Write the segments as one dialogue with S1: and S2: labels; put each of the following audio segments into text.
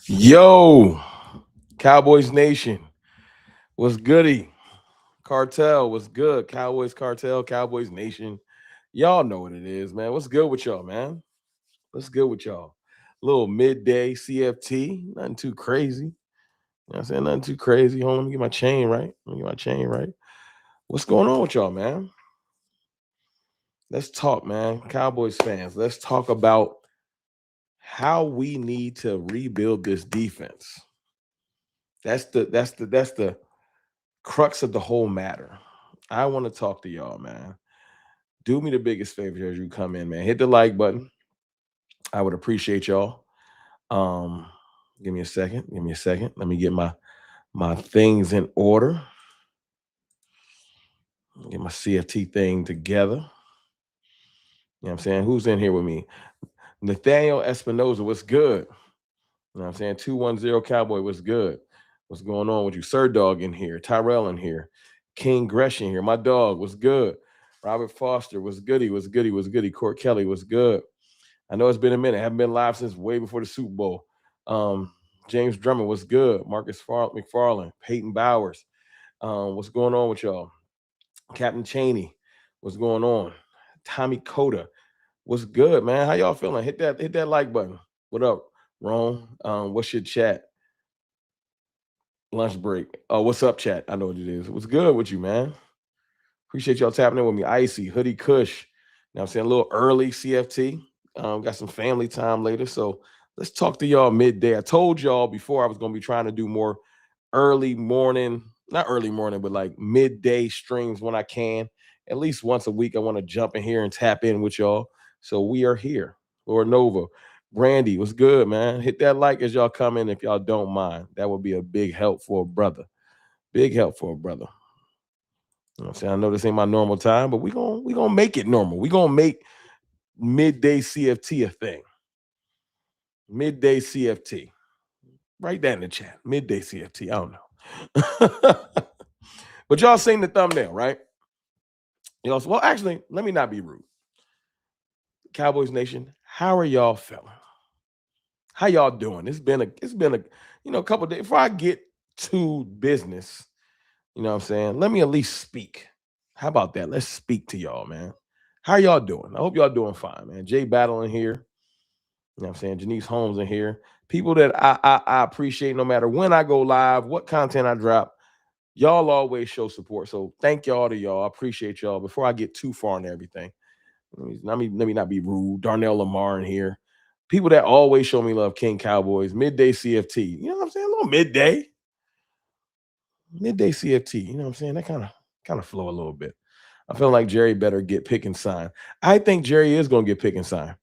S1: Yo, Cowboys Nation, what's goody? Cartel, what's good? Cowboys Cartel, Cowboys Nation. Y'all know what it is, man. What's good with y'all, man? What's good with y'all? Little midday CFT, nothing too crazy. You know what I'm saying? Nothing too crazy. Hold on, let me get my chain right. Let me get my chain right. What's going on with y'all, man? Let's talk, man. Cowboys fans, let's talk about how we need to rebuild this defense. That's the crux of the whole matter. I want to talk to y'all, man. Do me the biggest favor as you come in, man. Hit the like button. I would appreciate y'all. Um, give me a second. Give me a second. Let me get my things in order. Get my CFT thing together. You know what I'm saying? Who's in here with me? Nathaniel Espinoza, what's good? You know what I'm saying? 210 Cowboy, what's good? What's going on with you? Sir Dog in here. Tyrell in here. King Gresham here. My dog, what's good? Robert Foster, what's goody? What's goody? What's goody? Court Kelly, what's good? I know it's been a minute. I haven't been live since way before the Super Bowl. James Drummond, what's good? Marcus McFarland, Peyton Bowers. What's going on with y'all? Captain Cheney, what's going on? Tommy Coda, what's good, man? How y'all feeling? Hit that like button. What up, Ron? What's your chat? Lunch break. Oh, what's up, chat? I know what it is. What's good with you, man? Appreciate y'all tapping in with me. Icy, Hoodie Kush. Now I'm saying a little early CFT. Got some family time later. So let's talk to y'all midday. I told y'all before I was going to be trying to do more early morning, not early morning, but like midday streams when I can. At least once a week, I want to jump in here and tap in with y'all. So we are here. Lord Nova. Brandy, what's good, man? Hit that like as y'all come in if y'all don't mind. That would be a big help for a brother. Big help for a brother. You know what I'm saying? I know this ain't my normal time, but we gonna make it normal. We gonna make midday CFT a thing. Midday CFT. Write that in the chat. Midday CFT. I don't know. But y'all seen the thumbnail, right? Well, actually, let me not be rude. Cowboys Nation, how are y'all feeling? How y'all doing? It's been a couple days. Before I get to business, you know what I'm saying? Let me at least speak. How about that? Let's speak to y'all, man. How y'all doing? I hope y'all doing fine, man. Jay Battle in here. You know what I'm saying? Janice Holmes in here. People that I appreciate no matter when I go live, what content I drop. Y'all always show support. So thank y'all to y'all. I appreciate y'all. Before I get too far into everything, let me not be rude. Darnell Lamar in here. People that always show me love, King Cowboys, midday CFT. You know what I'm saying? A little midday CFT. You know what I'm saying? That kind of flow a little bit. I feel like Jerry better get pick and sign. I think Jerry is gonna get pick and sign.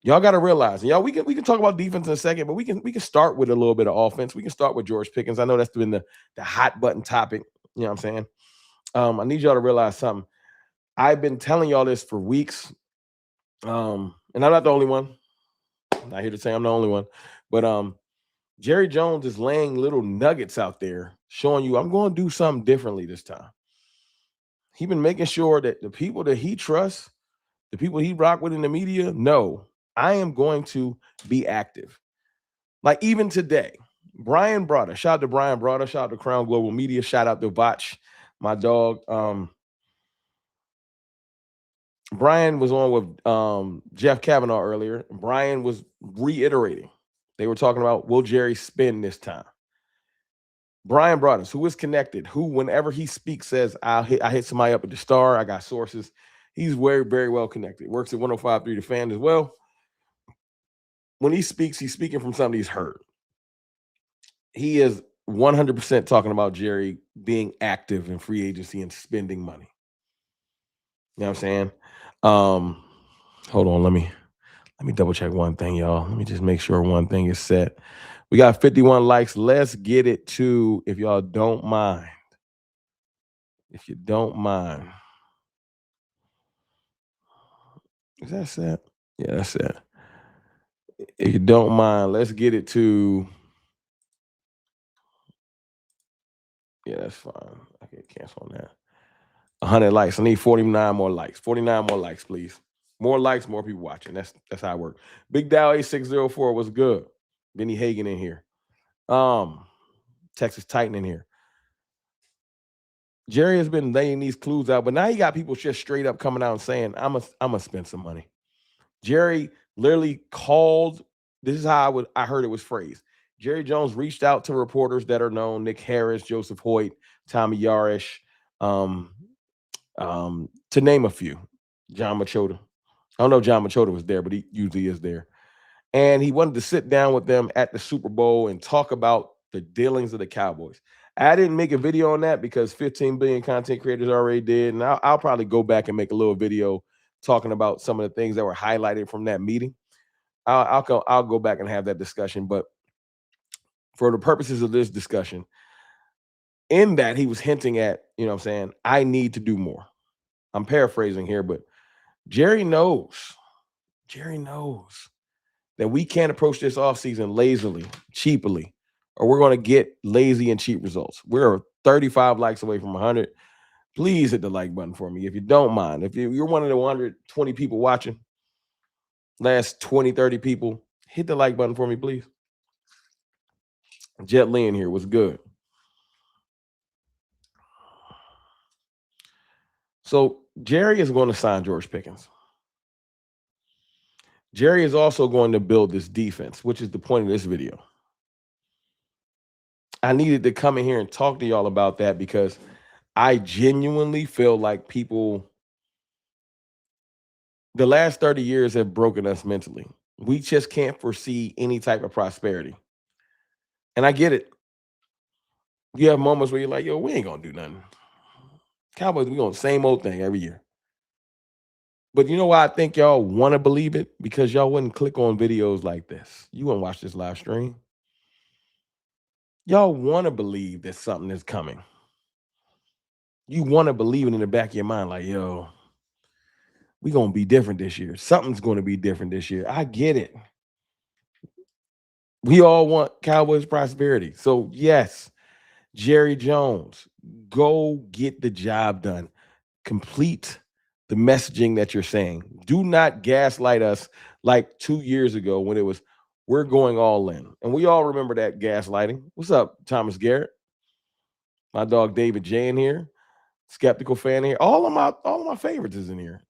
S1: Y'all got to realize, and y'all, we can talk about defense in a second, but we can start with a little bit of offense. We can start with George Pickens. I know that's been the hot button topic. You know what I'm saying? I need y'all to realize something. I've been telling y'all this for weeks, and I'm not the only one. I'm not here to say I'm the only one, but Jerry Jones is laying little nuggets out there, showing you I'm going to do something differently this time. He's been making sure that the people that he trusts, the people he rock with in the media, know I am going to be active. Like even today, Brian Broder, shout out to Brian Broder, shout out to Crown Global Media, shout out to Vach, my dog. Brian was on with Jeff Kavanaugh earlier. Brian was reiterating. They were talking about will Jerry spin this time? Brian Broaddus, who is connected, who whenever he speaks says I hit somebody up at the Star. I got sources. He's very, very well connected. Works at 105.3 The Fan as well. When he speaks, he's speaking from something he's heard. He is 100% talking about Jerry being active in free agency and spending money. You know what I'm saying? Hold on, let me double check one thing, y'all. Let me just make sure one thing is set. We got 51 likes. Let's get it to, if y'all don't mind. If you don't mind. Is that set? Yeah, that's set. If you don't mind, let's get it to. Yeah, that's fine. I can cancel on that. 100 likes. I need 49 more likes. 49 more likes, please. More likes, more people watching. That's how it works. Big Dow 8604 was good. Benny Hagan in here. Texas Titan in here. Jerry has been laying these clues out, but now you got people just straight up coming out and saying, I'm gonna spend some money. Jerry literally called. This is how I heard it was phrased. Jerry Jones reached out to reporters that are known: Nick Harris, Joseph Hoyt, Tommy Yarish, um, to name a few. John Machota. I don't know if John Machota was there, but he usually is there. And he wanted to sit down with them at the Super Bowl and talk about the dealings of the Cowboys. I didn't make a video on that because 15 billion content creators already did, and I'll probably go back and make a little video talking about some of the things that were highlighted from that meeting. I'll go back and have that discussion. But for the purposes of this discussion, in that he was hinting at, you know what I'm saying, I need to do more. I'm paraphrasing here, but Jerry knows that we can't approach this offseason lazily, cheaply, or we're going to get lazy and cheap results. We're 35 likes away from 100. Please hit the like button for me if you don't mind. If you're one of the 120 people watching, last 20, 30 people, hit the like button for me, please. Jet Lee in here was good. So Jerry is going to sign George Pickens. Jerry is also going to build this defense, which is the point of this video. I needed to come in here and talk to y'all about that because I genuinely feel like people, the last 30 years have broken us mentally. We just can't foresee any type of prosperity. And I get it. You have moments where you're like, yo, we ain't going to do nothing. Cowboys, we on the same old thing every year. But you know why I think y'all want to believe it? Because y'all wouldn't click on videos like this. You wouldn't watch this live stream. Y'all want to believe that something is coming. You want to believe it in the back of your mind, like, yo, we going to be different this year. Something's going to be different this year. I get it. We all want Cowboys prosperity. So, yes, Jerry Jones, go get the job done. Complete the messaging that you're saying. Do not gaslight us like 2 years ago when it was, we're going all in. And we all remember that gaslighting. What's up, Thomas Garrett? My dog David J in here. Skeptical fan here. All of my favorites is in here.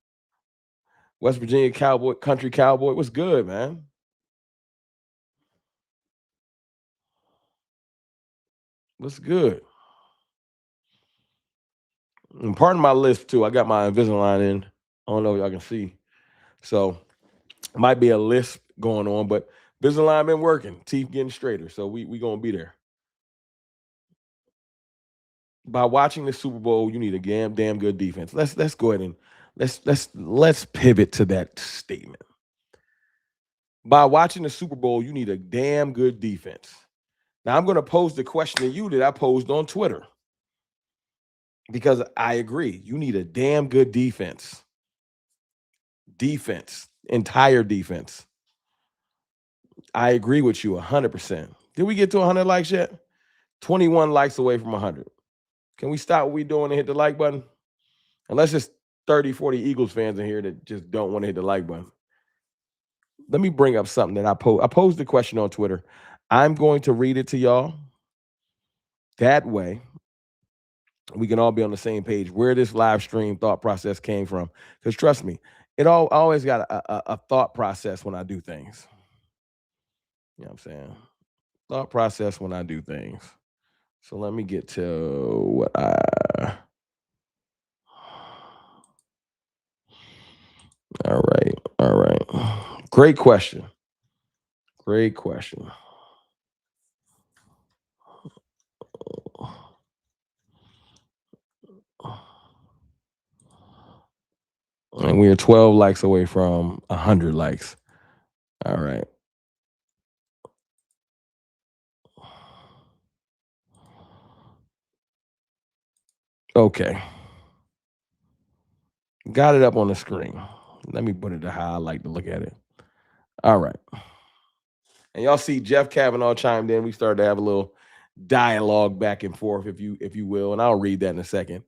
S1: West Virginia Cowboy, Country Cowboy. What's good, man? What's good? And part of my list too, I got my Invisalign in. I don't know if y'all can see. So might be a lisp going on, but Invisalign been working. Teeth getting straighter. So we gonna be there. By watching the Super Bowl, you need a damn good defense. Let's go ahead and let's pivot to that statement. By watching the Super Bowl, you need a damn good defense. Now I'm going to pose the question to you that I posed on Twitter because I agree. You need a damn good defense. Defense, entire defense. I agree with you 100%. Did we get to 100 likes yet? 21 likes away from 100. Can we stop what we're doing and hit the like button? Unless it's 30, 40 Eagles fans in here that just don't want to hit the like button. Let me bring up something that I posed the question on Twitter. I'm going to read it to y'all. That way, we can all be on the same page where this live stream thought process came from. Because trust me, I always got a thought process when I do things. You know what I'm saying? Thought process when I do things. So let me get to what All right. Great question. And we are 12 likes away from 100 likes. All right. Okay. Got it up on the screen. Let me put it to how I like to look at it. All right. And y'all see Jeff Kavanaugh chimed in. We started to have a little dialogue back and forth, if you will, and I'll read that in a second.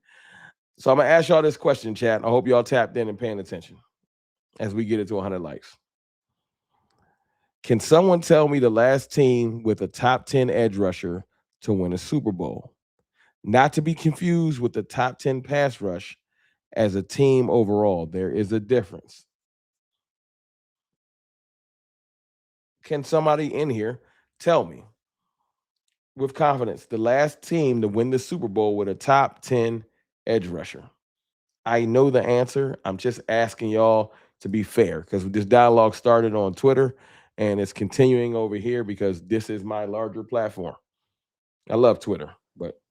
S1: So I'm gonna ask y'all this question, chat. I hope y'all tapped in and paying attention as we get it to 100 likes. Can someone tell me the last team with a top 10 edge rusher to win a Super Bowl? Not to be confused with the top 10 pass rush as a team overall. There is a difference. Can somebody in here tell me with confidence the last team to win the Super Bowl with a top 10 edge rusher? I know the answer. I'm just asking y'all to be fair because this dialogue started on Twitter and it's continuing over here because this is my larger platform. I love Twitter, but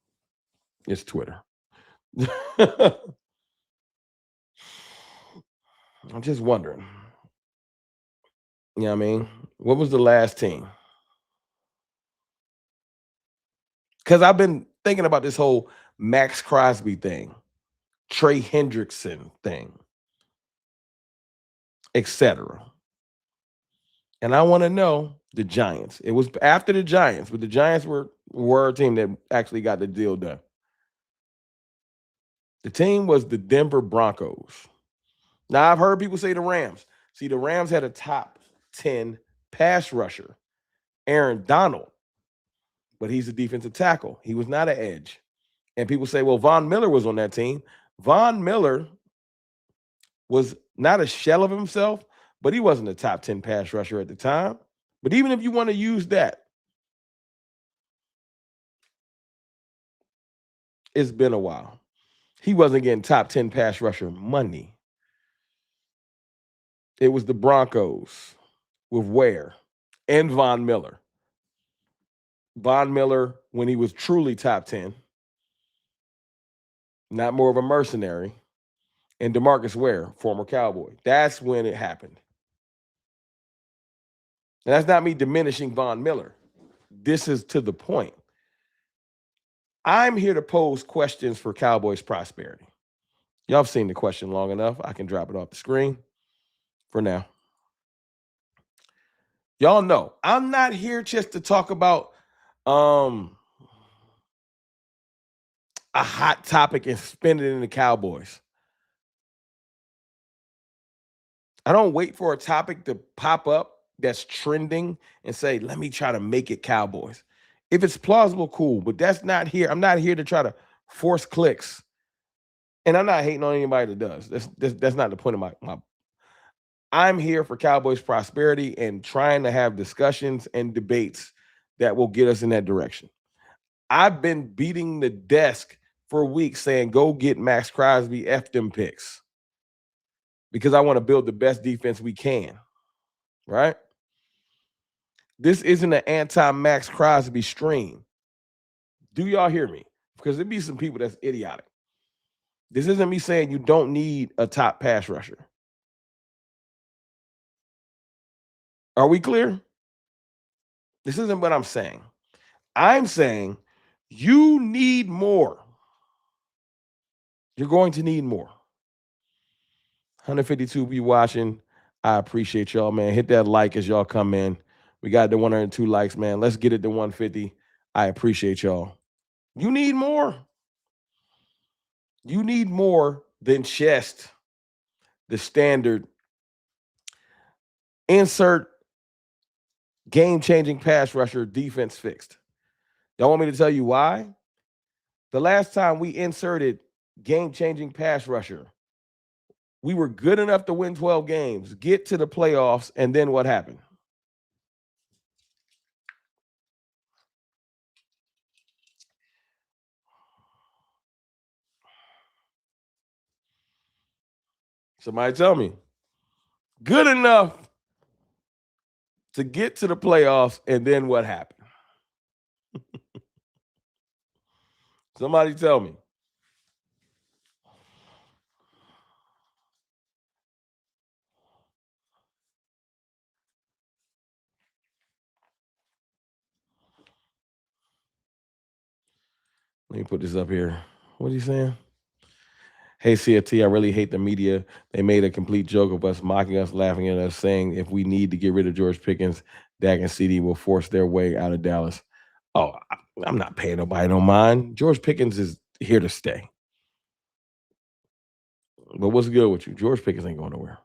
S1: it's Twitter. I'm just wondering. You know what I mean? What was the last team? Because I've been thinking about this whole Maxx Crosby thing, Trey Hendrickson thing, etc. And I want to know the Giants. It was after the Giants, but the Giants were a team that actually got the deal done. The team was the Denver Broncos. Now I've heard people say the Rams. See, the Rams had a top 10 pass rusher, Aaron Donald, but he's a defensive tackle. He was not an edge. And people say, well, Von Miller was on that team. Von Miller was not a shell of himself, but he wasn't a top 10 pass rusher at the time. But even if you want to use that, it's been a while. He wasn't getting top 10 pass rusher money. It was the Broncos with Ware and Von Miller. Von Miller, when he was truly top 10, not more of a mercenary, and DeMarcus Ware, former Cowboy. That's when it happened. And that's not me diminishing Von Miller. This is to the point. I'm here to pose questions for Cowboys prosperity. Y'all have seen the question long enough. I can drop it off the screen for now. Y'all know I'm not here just to talk about a hot topic and spin it in the Cowboys. I don't wait for a topic to pop up that's trending and say, let me try to make it Cowboys. If it's plausible, cool, but that's not here. I'm not here to try to force clicks. And I'm not hating on anybody that does. That's not the point of my. I'm here for Cowboys prosperity and trying to have discussions and debates that will get us in that direction. I've been beating the desk for weeks saying, go get Maxx Crosby, F them picks. Because I want to build the best defense we can. Right? This isn't an anti-Maxx Crosby stream. Do y'all hear me? Because there'd be some people that's idiotic. This isn't me saying you don't need a top pass rusher. Are we clear? This isn't what I'm saying. I'm saying you need more. You're going to need more. 152 of you watching. I appreciate y'all, man. Hit that like as y'all come in. We got the 102 likes, man. Let's get it to 150. I appreciate y'all. You need more. You need more than just the standard insert game-changing pass rusher, defense fixed. Y'all want me to tell you why? The last time we inserted game-changing pass rusher, we were good enough to win 12 games, get to the playoffs, and then what happened? Somebody tell me. Good enough to get to the playoffs, and then what happened? Somebody tell me. Let me put this up here. What are you saying? Hey, CFT, I really hate the media. They made a complete joke of us, mocking us, laughing at us, saying if we need to get rid of George Pickens, Dak and CD will force their way out of Dallas. Oh, I'm not paying nobody no mind. George Pickens is here to stay. But what's good with you? George Pickens ain't going nowhere.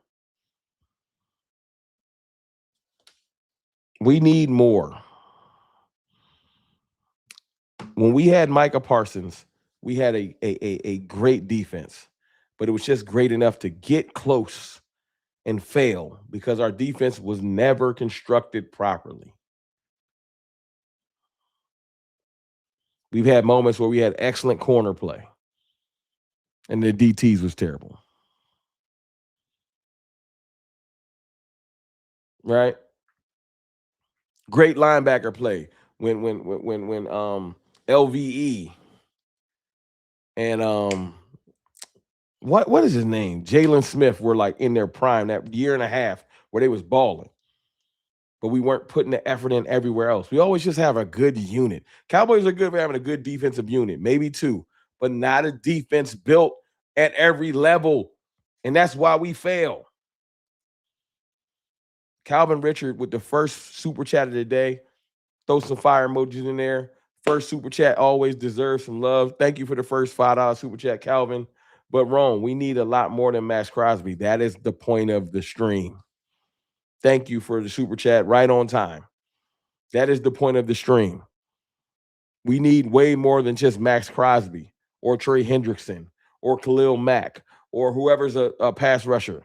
S1: We need more. When we had Micah Parsons, we had a great defense, but it was just great enough to get close and fail because our defense was never constructed properly. We've had moments where we had excellent corner play, and the DTs was terrible. Right? Great linebacker play when LVE and what is his name? Jalen Smith were like in their prime that year and a half where they was balling, but we weren't putting the effort in everywhere else. We always just have a good unit. Cowboys are good for having a good defensive unit, maybe two, but not a defense built at every level. And that's why we fail. Calvin Richard with the first super chat of the day. Throw some fire emojis in there. First super chat always deserves some love. Thank you for the first $5 super chat, Calvin. But Rome, we need a lot more than Maxx Crosby. That is the point of the stream. Thank you for the super chat right on time. That is the point of the stream. We need way more than just Maxx Crosby or Trey Hendrickson or Khalil Mack or whoever's a pass rusher.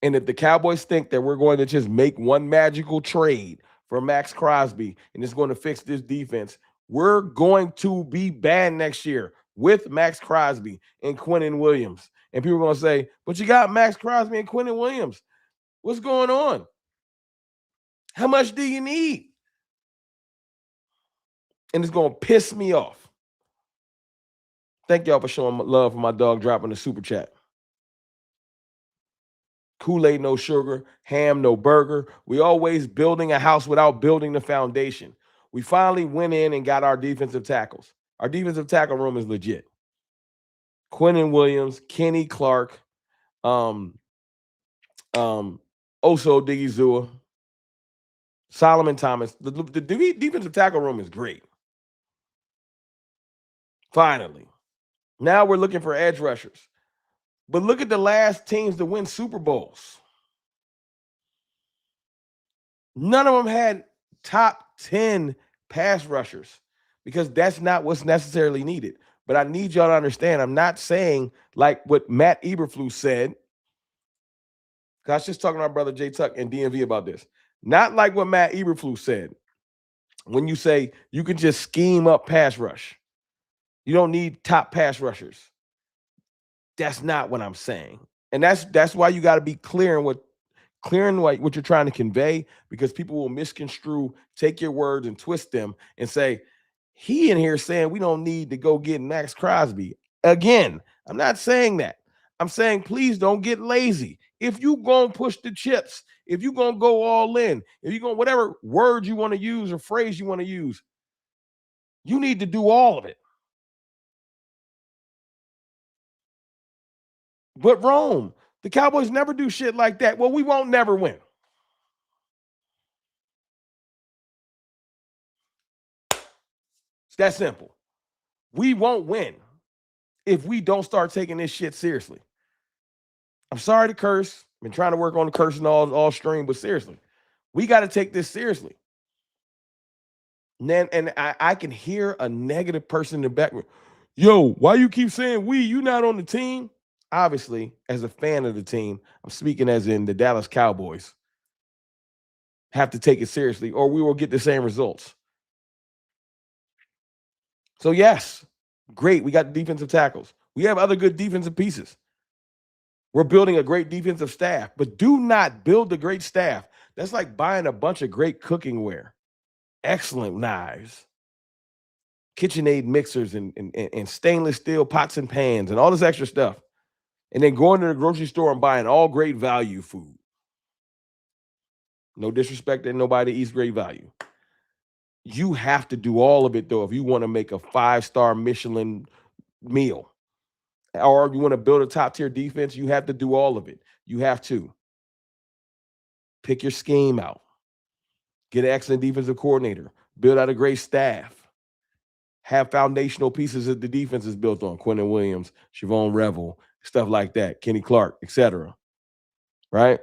S1: And if the Cowboys think that we're going to just make one magical trade for Maxx Crosby and it's going to fix this defense, we're going to be bad next year with Maxx Crosby and Quinnen Williams. And people are going to say, but you got Maxx Crosby and Quinnen Williams. What's going on? How much do you need? And it's going to piss me off. Thank y'all for showing love for my dog dropping the super chat. Kool-Aid, no sugar. Ham, no burger. We always building a house without building the foundation. We finally went in and got our defensive tackles. Our defensive tackle room is legit. Quinnen Williams, Kenny Clark, Oso Digizua, Solomon Thomas. The defensive tackle room is great. Finally. Now we're looking for edge rushers. But look at the last teams to win Super Bowls. None of them had top 10 pass rushers because that's not what's necessarily needed. But I need y'all to understand, I'm not saying like what Matt Eberflus said. I was just talking to our brother Jay Tuck and DMV about this. Not like what Matt Eberflus said. When you say you can just scheme up pass rush. You don't need top pass rushers. That's not what I'm saying. And that's why you got to be clear in what you're trying to convey, because people will misconstrue, take your words and twist them and say, he in here saying we don't need to go get Maxx Crosby. Again, I'm not saying that. I'm saying please don't get lazy. If you going to push the chips, if you going to go all in, if you going whatever word you want to use or phrase you want to use, you need to do all of it. But Rome, the Cowboys never do shit like that. Well, we won't never win. It's that simple. We won't win if we don't start taking this shit seriously. I'm sorry to curse. I've been trying to work on the cursing all stream, but seriously, we got to take this seriously. And I can hear a negative person in the background. Yo, why you keep saying we? You not on the team? Obviously, as a fan of the team, I'm speaking as in the Dallas Cowboys, have to take it seriously or we will get the same results. So yes, great. We got defensive tackles. We have other good defensive pieces. We're building a great defensive staff, but do not build a great staff. That's like buying a bunch of great cooking ware, excellent knives, KitchenAid mixers, and stainless steel pots and pans and all this extra stuff. And then going to the grocery store and buying all great value food. No disrespect to nobody eats great value. You have to do all of it, though, if you want to make a 5-star Michelin meal. Or if you want to build a top-tier defense, you have to do all of it. You have to. Pick your scheme out. Get an excellent defensive coordinator. Build out a great staff. Have foundational pieces that the defense is built on. Quinnen Williams, Siobhan Revel, stuff like that. Kenny Clark, etc. Right?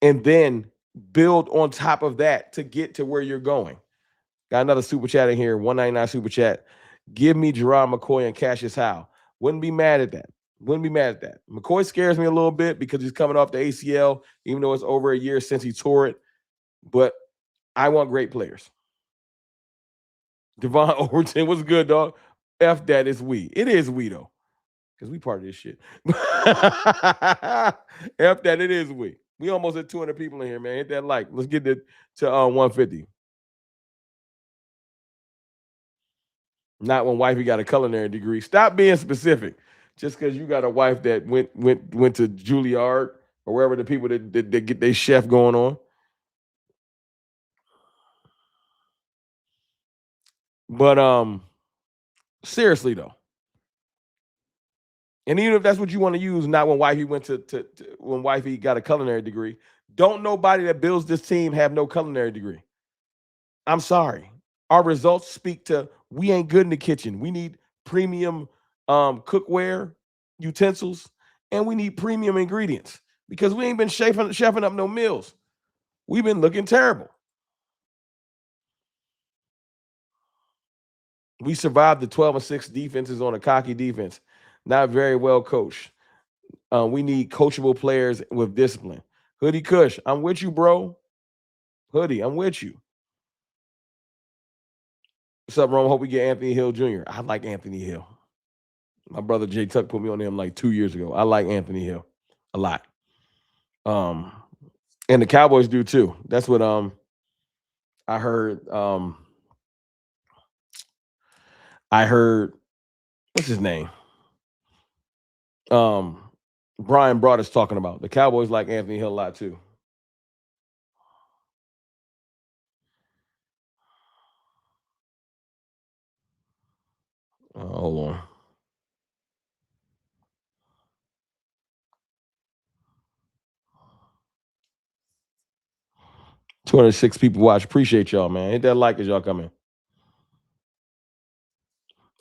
S1: and then build on top of that to get to where you're going. Got another super chat in here, 199 super chat. Give me Gerard McCoy and Cassius Howe. Wouldn't be mad at that. Wouldn't be mad at that. McCoy scares me a little bit because he's coming off the ACL, even though it's over a year since he tore it. But I want great players. Devon Overton, what's good, dog? F that is we. It is we, though, because we part of this shit. F that, it is we. We almost at 200 people in here, man. Hit that like. Let's get to 150. Not when wifey got a culinary degree. Stop being specific. Just because you got a wife that went to Juilliard or wherever the people that get their chef going on. But seriously though, and even if that's what you want to use, not when wifey went to when wifey got a culinary degree. Don't nobody that builds this team have no culinary degree. I'm sorry. Our results speak to we ain't good in the kitchen. We need premium cookware, utensils, and we need premium ingredients because we ain't been chefing up no meals. We've been looking terrible. We survived the 12-6 defenses on a cocky defense. Not very well coached. We need coachable players with discipline. Hoodie Kush, I'm with you, bro. Hoodie, I'm with you. What's up, Rome? Hope we get Anthony Hill Jr. I like Anthony Hill. My brother Jay Tuck put me on him like 2 years ago. I like Anthony Hill a lot. And the Cowboys do too. That's what I heard. I heard what's his name? Brian Broaddus talking about the Cowboys like Anthony Hill a lot too. Hold on. $206 people watch. Appreciate y'all, man. Hit that like as y'all come in.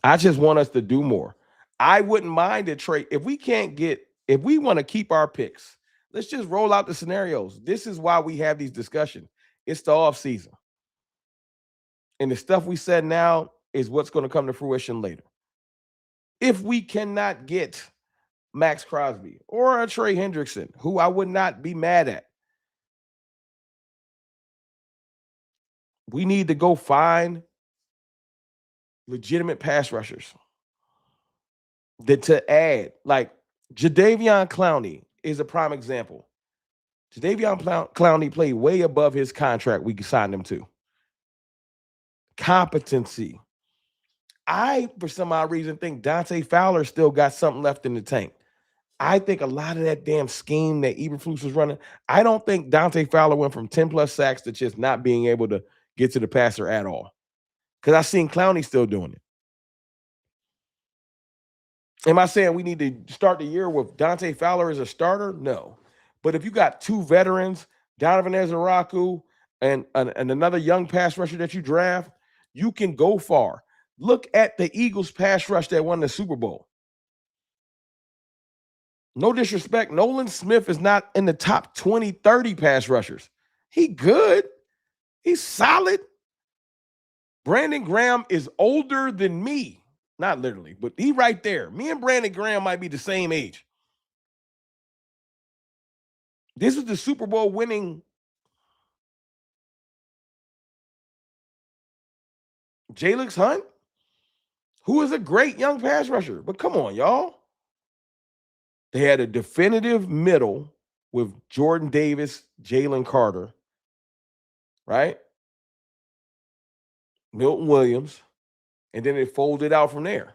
S1: I just want us to do more. I wouldn't mind a trade if we can't get, if we want to keep our picks, let's just roll out the scenarios. This is why we have these discussions. It's the offseason. And the stuff we said now is what's going to come to fruition later. If we cannot get Maxx Crosby or a Trey Hendrickson, who I would not be mad at, we need to go find legitimate pass rushers that to add. Like Jadeveon Clowney is a prime example. Jadeveon Clowney played way above his contract we signed him to. Competency. I, for some odd reason, think Dante Fowler still got something left in the tank. I think a lot of that damn scheme that Eberflus was running, I don't think Dante Fowler went from 10 plus sacks to just not being able to get to the passer at all. Because I've seen Clowney still doing it. Am I saying we need to start the year with Dante Fowler as a starter? No. But if you got two veterans, Donovan Ezeraku and another young pass rusher that you draft, you can go far. Look at the Eagles pass rush that won the Super Bowl. No disrespect, Nolan Smith is not in the top 20, 30 pass rushers. He good. He's solid. Brandon Graham is older than me. Not literally, but he right there. Me and Brandon Graham might be the same age. This was the Super Bowl winning Jalix Hunt, who is a great young pass rusher. But come on, y'all. They had a definitive middle with Jordan Davis, Jalen Carter, right? Milton Williams, and then it folded out from there.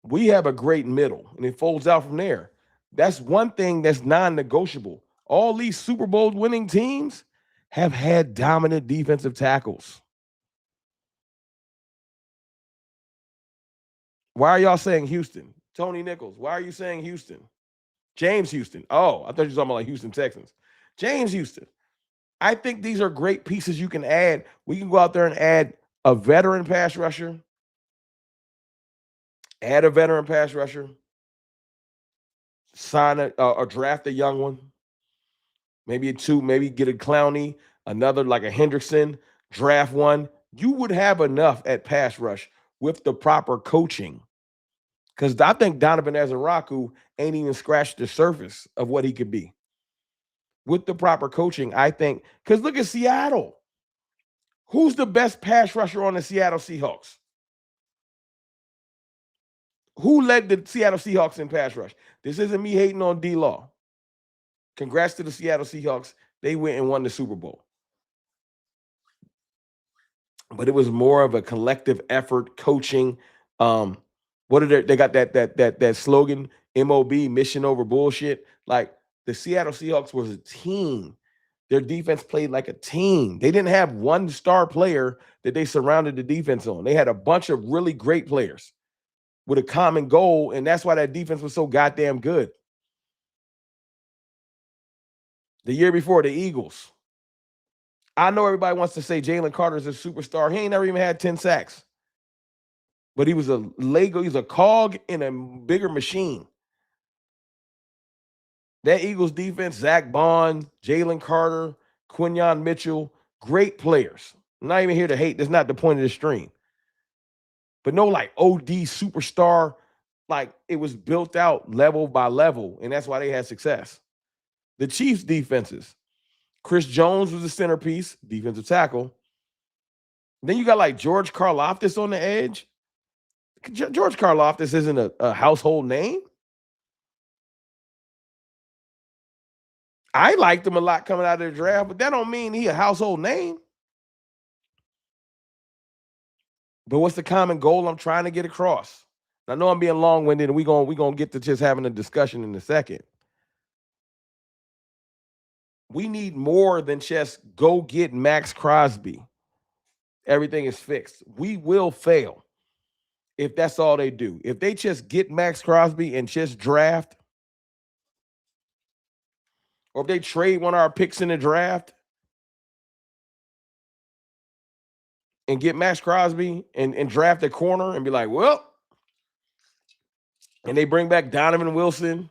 S1: We have a great middle, and it folds out from there. That's one thing that's non-negotiable. All these Super Bowl winning teams have had dominant defensive tackles. Why are y'all saying Houston? Tony Nichols, why are you saying Houston? James Houston. Oh, I thought you were talking about like Houston Texans. James Houston. I think these are great pieces you can add. We can go out there and add a veteran pass rusher. Add a veteran pass rusher. Sign or draft a young one. maybe a 2, maybe get a Clowney, another like a Hendrickson, draft one. You would have enough at pass rush with the proper coaching. Because I think Donovan Azaraku ain't even scratched the surface of what he could be. With the proper coaching, I think, because look at Seattle. Who's the best pass rusher on the Seattle Seahawks? Who led the Seattle Seahawks in pass rush? This isn't me hating on D-Law. Congrats to the Seattle Seahawks. They went and won the Super Bowl. But it was more of a collective effort, coaching. What are they got that slogan, MOB, mission over bullshit. Like the Seattle Seahawks was a team. Their defense played like a team. They didn't have one star player that they surrounded the defense on. They had a bunch of really great players with a common goal, and that's why that defense was so goddamn good. The year before, the Eagles. I know everybody wants to say Jalen Carter is a superstar. He ain't never even had 10 sacks. But he was a Lego, he's a cog in a bigger machine. That Eagles defense, Zach Bond, Jalen Carter, Quinyon Mitchell, great players. I'm not even here to hate. That's not the point of the stream. But no, like OD superstar, like it was built out level by level, and that's why they had success. The Chiefs defenses, Chris Jones was the centerpiece, defensive tackle. Then you got like George Karlaftis on the edge. George Karlaftis isn't a household name. I liked him a lot coming out of the draft, but that don't mean he a household name. But what's the common goal I'm trying to get across? I know I'm being long-winded, and we're gonna get to just having a discussion in a second. We need more than just go get Maxx Crosby. Everything is fixed. We will fail if that's all they do. If they just get Maxx Crosby and just draft, or if they trade one of our picks in the draft and get Maxx Crosby and draft a corner and be like, well, and they bring back Donovan Wilson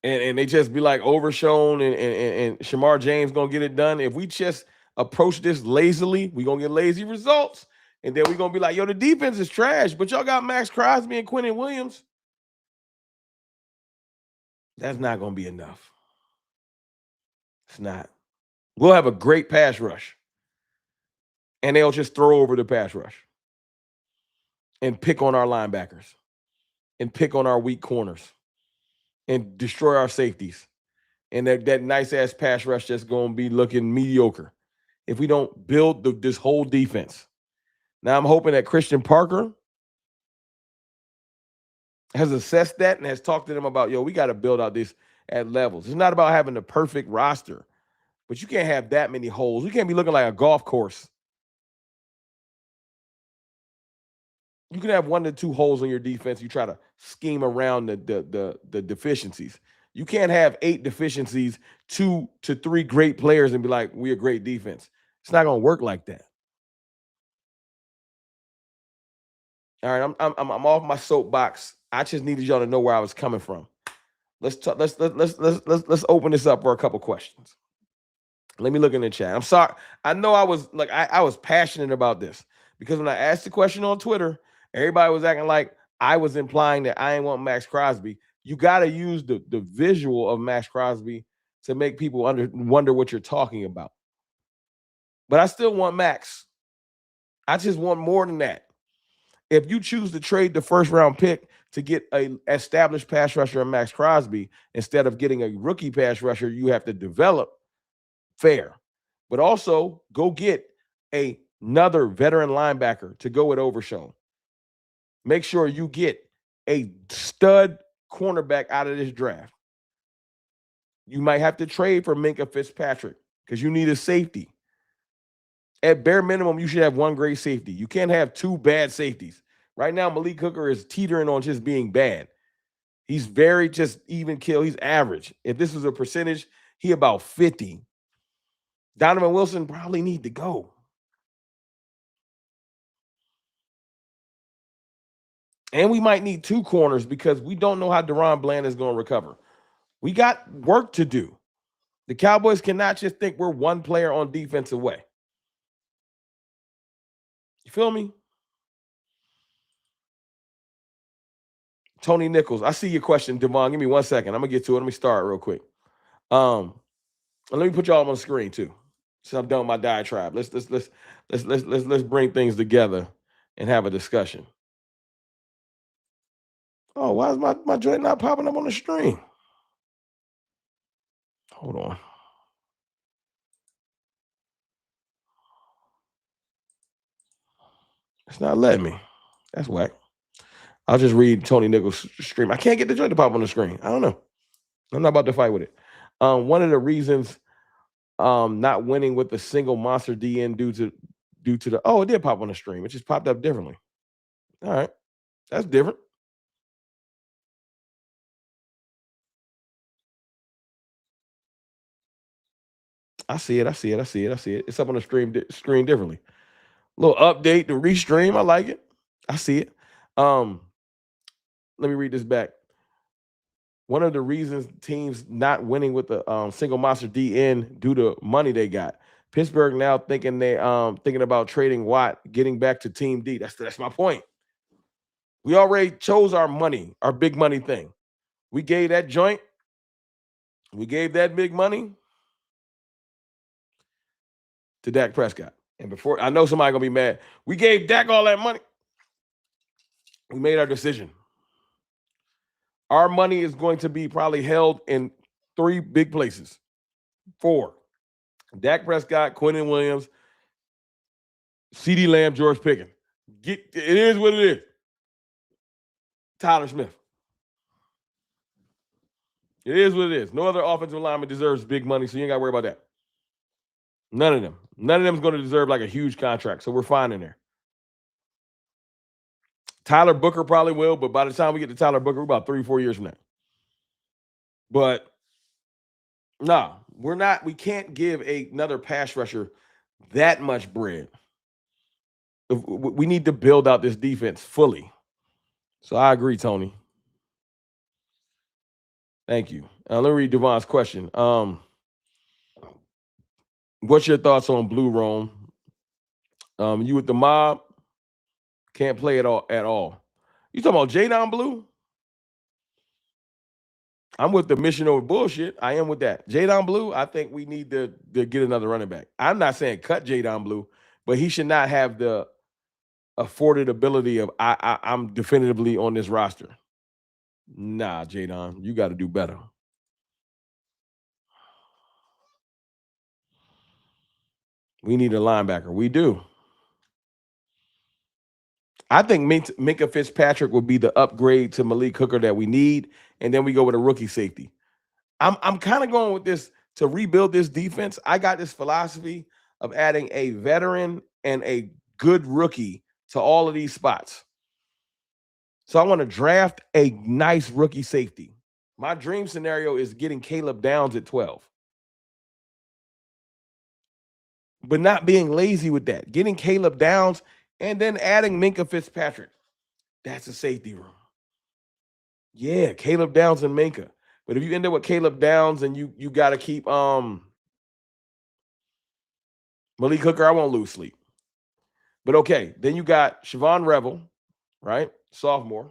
S1: and they just be like Overshown and Shamar James gonna get it done. If we just approach this lazily, we're gonna get lazy results. And then we're gonna be like, yo, the defense is trash, but y'all got Maxx Crosby and Quentin Williams. That's not gonna be enough. It's not. We'll have a great pass rush. And they'll just throw over the pass rush and pick on our linebackers and pick on our weak corners and destroy our safeties. And that nice ass pass rush just gonna be looking mediocre if we don't build this whole defense. Now I'm hoping that Christian Parker has assessed that and has talked to them about, yo, we got to build out this at levels. It's not about having the perfect roster, but you can't have that many holes. You can't be looking like a golf course. You can have 1 to 2 holes in your defense. You try to scheme around the deficiencies. You can't have 8 deficiencies, 2 to 3 great players, and be like, we're a great defense. It's not going to work like that. All right, I'm off my soapbox. I just needed y'all to know where I was coming from. Let's open this up for a couple questions. Let me look in the chat. I'm sorry. I know I was passionate about this because when I asked the question on Twitter, everybody was acting like I was implying that I ain't want Maxx Crosby. You got to use the visual of Maxx Crosby to make people wonder what you're talking about. But I still want Max. I just want more than that. If you choose to trade the first round pick to get a established pass rusher in Maxx Crosby instead of getting a rookie pass rusher you have to develop, fair. But also go get another veteran linebacker to go with Overshown. Make sure you get a stud cornerback out of this draft. You might have to trade for Minkah Fitzpatrick because you need a safety. At bare minimum, you should have 1 great safety. You can't have 2 bad safeties. Right now, Malik Hooker is teetering on just being bad. He's very just even kill. He's average. If this was a percentage, he about 50. Donovan Wilson probably need to go. And we might need 2 corners because we don't know how Deron Bland is going to recover. We got work to do. The Cowboys cannot just think we're one player on defense away. You feel me? Tony Nichols, I see your question, Devon. Give me 1 second. I'm gonna get to it. Let me start real quick. And let me put y'all on the screen too. So I'm done with my diatribe. Let's bring things together and have a discussion. Oh, why is my joint not popping up on the screen? Hold on. It's not letting me. That's whack. I'll just read Tony Nichols' stream. I can't get the joint to pop on the screen. I don't know. I'm not about to fight with it. One of the reasons not winning with the single monster DN due to the it did pop on the stream. It just popped up differently. All right. That's different. I see it. It's up on the screen differently. Little update to restream. I like it. I see it. Let me read this back. One of the reasons teams not winning with the single monster DN due to money they got. Pittsburgh now thinking about trading Watt, getting back to Team D. That's my point. We already chose our money, our big money thing. We gave that joint. We gave that big money to Dak Prescott. And before I know somebody gonna be mad, we gave Dak all that money. We made our decision. Our money is going to be probably held in 3 big places. 4. Dak Prescott, Quentin Williams, CeeDee Lamb, George Pickens. It is what it is. Tyler Smith. It is what it is. No other offensive lineman deserves big money, so you ain't got to worry about that. None of them. None of them is going to deserve like a huge contract, so we're fine in there. Tyler Booker probably will, but by the time we get to Tyler Booker, we're about 3-4 years from now. But no, we're not. We can't give another pass rusher that much bread. We need to build out this defense fully. So I agree, Tony. Thank you. Let me read Devon's question. What's your thoughts on Blue Rome? You with the mob? Can't play it all at all. You talking about Jadon Blue? I'm with the mission over bullshit. I am with that. Jadon Blue, I think we need to get another running back. I'm not saying cut Jadon Blue, but he should not have the afforded ability of I'm definitively on this roster. Nah, Jadon, you got to do better. We need a linebacker. We do. I think Minkah Fitzpatrick will be the upgrade to Malik Hooker that we need, and then we go with a rookie safety. I'm kind of going with this to rebuild this defense. I got this philosophy of adding a veteran and a good rookie to all of these spots. So I want to draft a nice rookie safety. My dream scenario is getting Caleb Downs at 12. But not being lazy with that. Getting Caleb Downs and then adding Minkah Fitzpatrick. That's a safety room. Yeah, Caleb Downs and Minkah. But if you end up with Caleb Downs and you got to keep Malik Hooker, I won't lose sleep. But okay, then you got Siobhan Revel, right? Sophomore.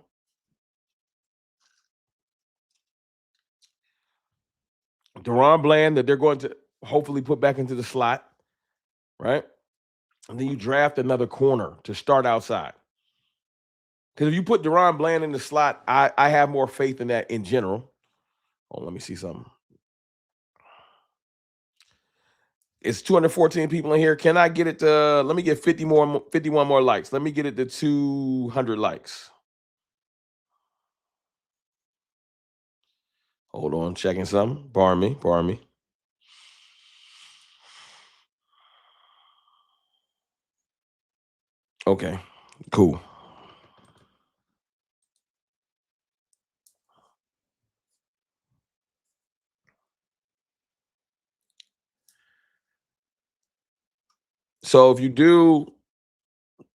S1: Deron Bland that they're going to hopefully put back into the slot, right? And then you draft another corner to start outside. Because if you put Deron Bland in the slot, I have more faith in that in general. Oh, let me see something. It's 214 people in here. Can I get it to, let me get 51 more likes. Let me get it to 200 likes. Hold on, checking something. Bar me. Okay, cool. So if you do,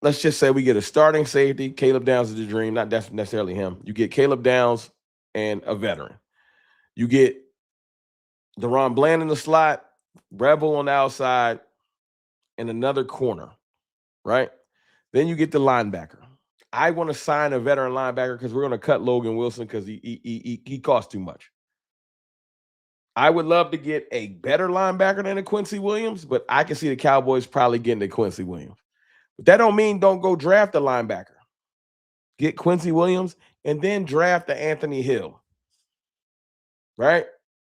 S1: let's just say we get a starting safety. Caleb Downs is the dream, not necessarily him. You get Caleb Downs and a veteran. You get Deron Bland in the slot, Rebel on the outside, and another corner, right? Then you get the linebacker. I want to sign a veteran linebacker because we're going to cut Logan Wilson because he costs too much. I would love to get a better linebacker than a Quincy Williams, but I can see the Cowboys probably getting a Quincy Williams. But that don't mean don't go draft a linebacker. Get Quincy Williams and then draft the Anthony Hill, right?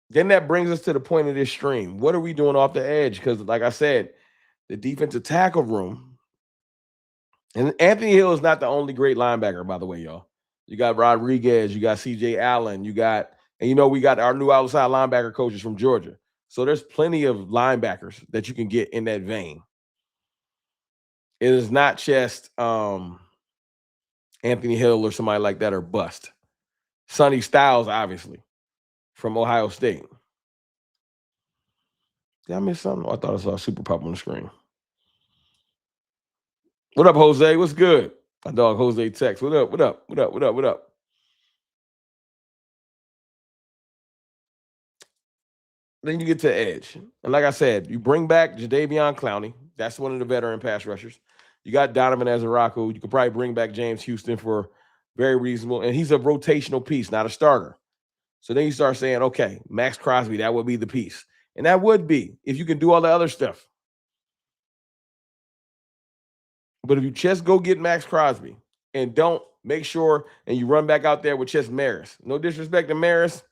S1: Then that brings us to the point of this stream. What are we doing off the edge? Because, like I said, the defensive tackle room, and Anthony Hill is not the only great linebacker, by the way, y'all. You got Rodriguez, you got CJ Allen, you got, and we got our new outside linebacker coaches from Georgia. So there's plenty of linebackers that you can get in that vein. It is not just Anthony Hill or somebody like that or bust. Sonny Styles, obviously, from Ohio State. Did I miss something? Oh, I thought I saw a super pop on the screen. What up, Jose? What's good? My dog Jose Tex. What up? What up? What up? What up? What up? Then you get to edge. And like I said, you bring back Jadeveon Clowney. That's one of the veteran pass rushers. You got Donovan Azaraku. You could probably bring back James Houston for very reasonable. And he's a rotational piece, not a starter. So then you start saying, okay, Maxx Crosby, that would be the piece. And that would be if you can do all the other stuff. But if you just go get Maxx Crosby and don't make sure and you run back out there with just Maris, no disrespect to Maris,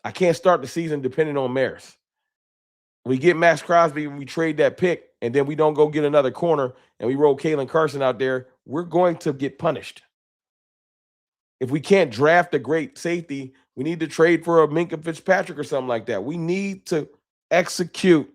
S1: I can't start the season depending on Maris. We get Maxx Crosby and we trade that pick, and then we don't go get another corner and we roll Kalen Carson out there, we're going to get punished. If we can't draft a great safety, we need to trade for a Minkah Fitzpatrick or something like that. We need to execute.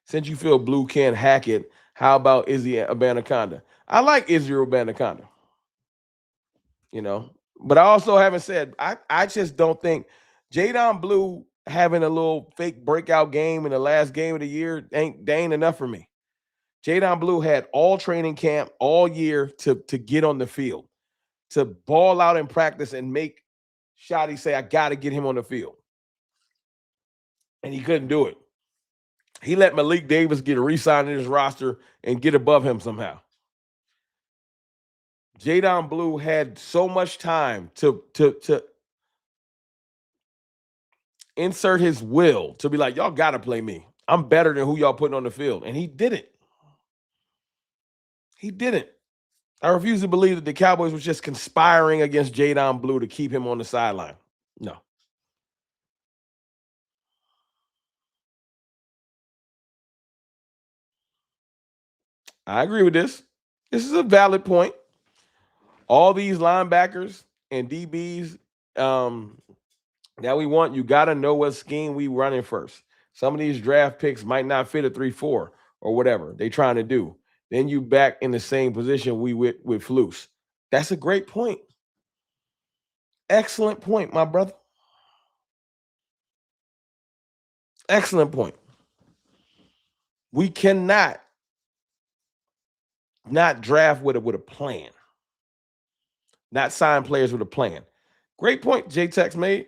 S1: Since you feel Blue can't hack it, how about Izzy Abanaconda? I like Izzy Abanaconda, but I also haven't said I just don't think Jadon Blue having a little fake breakout game in the last game of the year ain't enough for me. Jadon Blue had all training camp all year to get on the field, to ball out in practice and make Shotty say, I got to get him on the field. And he couldn't do it. He let Malik Davis get a re-sign in his roster and get above him somehow. Jadon Blue had so much time to insert his will to be like, y'all got to play me. I'm better than who y'all putting on the field. And he didn't. He didn't. I refuse to believe that the Cowboys were just conspiring against Jadon Blue to keep him on the sideline. No. I agree with this. This is a valid point. All these linebackers and DBs that we want, you got to know what scheme we running first. Some of these draft picks might not fit a 3-4 or whatever they trying to do. Then you back in the same position we with Flus. That's a great point. Excellent point, my brother. Excellent point. We cannot not draft with a plan. Not sign players with a plan. Great point J-Tex made.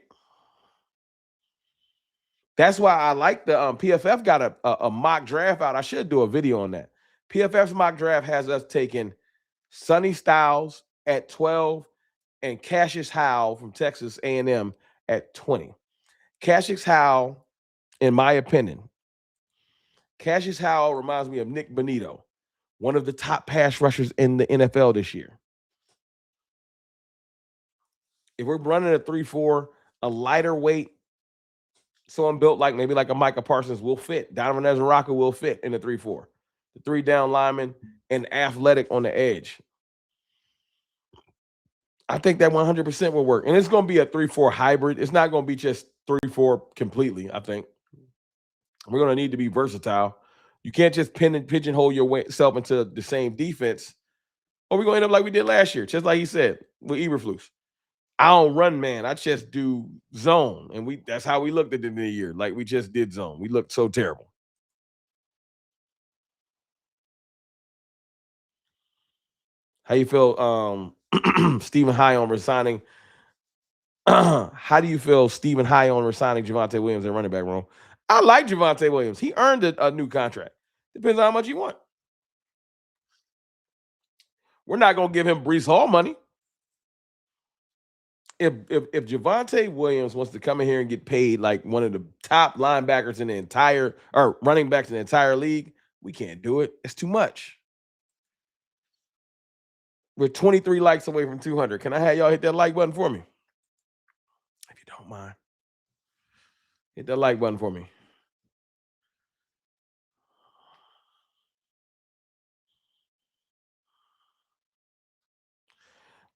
S1: That's why I like the PFF got a mock draft out. I should do a video on that. PFF's mock draft has us taking Sonny Styles at 12 and Cassius Howell from Texas A&M at 20. Cassius Howell, in my opinion, Cassius Howell reminds me of Nick Bonito, one of the top pass rushers in the NFL this year. If we're running a 3-4, a lighter weight, someone built maybe like a Micah Parsons will fit. Donovan Azaraku will fit in the 3-4. The 3-down lineman and athletic on the edge. I think that 100% will work. And it's going to be a 3-4 hybrid. It's not going to be just 3-4 completely, I think. We're going to need to be versatile. You can't just pigeonhole yourself into the same defense, or we're going to end up like we did last year, just like he said with Eberflus. I don't run man. I just do zone. And that's how we looked at the end of the year. Like we just did zone. We looked so terrible. How you feel, Stephen High on resigning? How do you feel, Stephen High on resigning Javonte Williams at running back room? I like Javonte Williams. He earned a new contract. Depends on how much you want. We're not gonna give him Brees Hall money. If Javonte Williams wants to come in here and get paid like one of the top linebackers in the entire or running backs in the entire league, we can't do it. It's too much. We're 23 likes away from 200. Can I have y'all hit that like button for me? If you don't mind, hit that like button for me.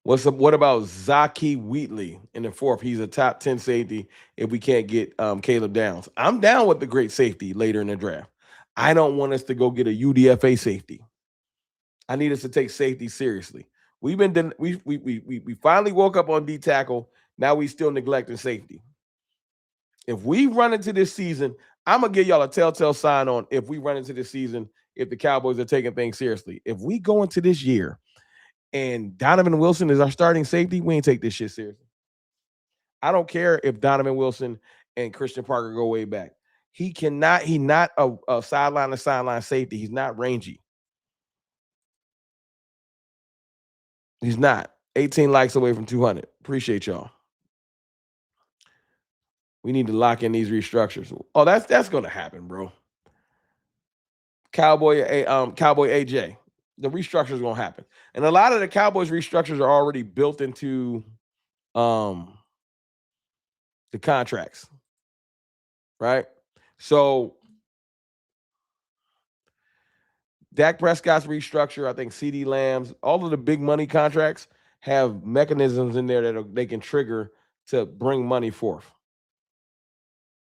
S1: What's up? What about Zaki Wheatley in the fourth? He's a top 10 safety if we can't get Caleb Downs. I'm down with the great safety later in the draft. I don't want us to go get a UDFA safety. I need us to take safety seriously. We've been we finally woke up on D tackle. Now we still neglecting safety. If we run into this season, I'm gonna give y'all a telltale sign on if we run into this season, if the Cowboys are taking things seriously. If we go into this year and Donovan Wilson is our starting safety, we ain't take this shit seriously. I don't care if Donovan Wilson and Christian Parker go way back. He not a sideline to sideline safety. He's not rangy. He's not. 18 likes away from 200. Appreciate y'all. We need to lock in these restructures. Oh, that's gonna happen, bro. Cowboy AJ. The restructure is gonna happen. And a lot of the Cowboys restructures are already built into the contracts. Right? So Dak Prescott's restructure, I think CD Lamb's, all of the big money contracts have mechanisms in there that they can trigger to bring money forth.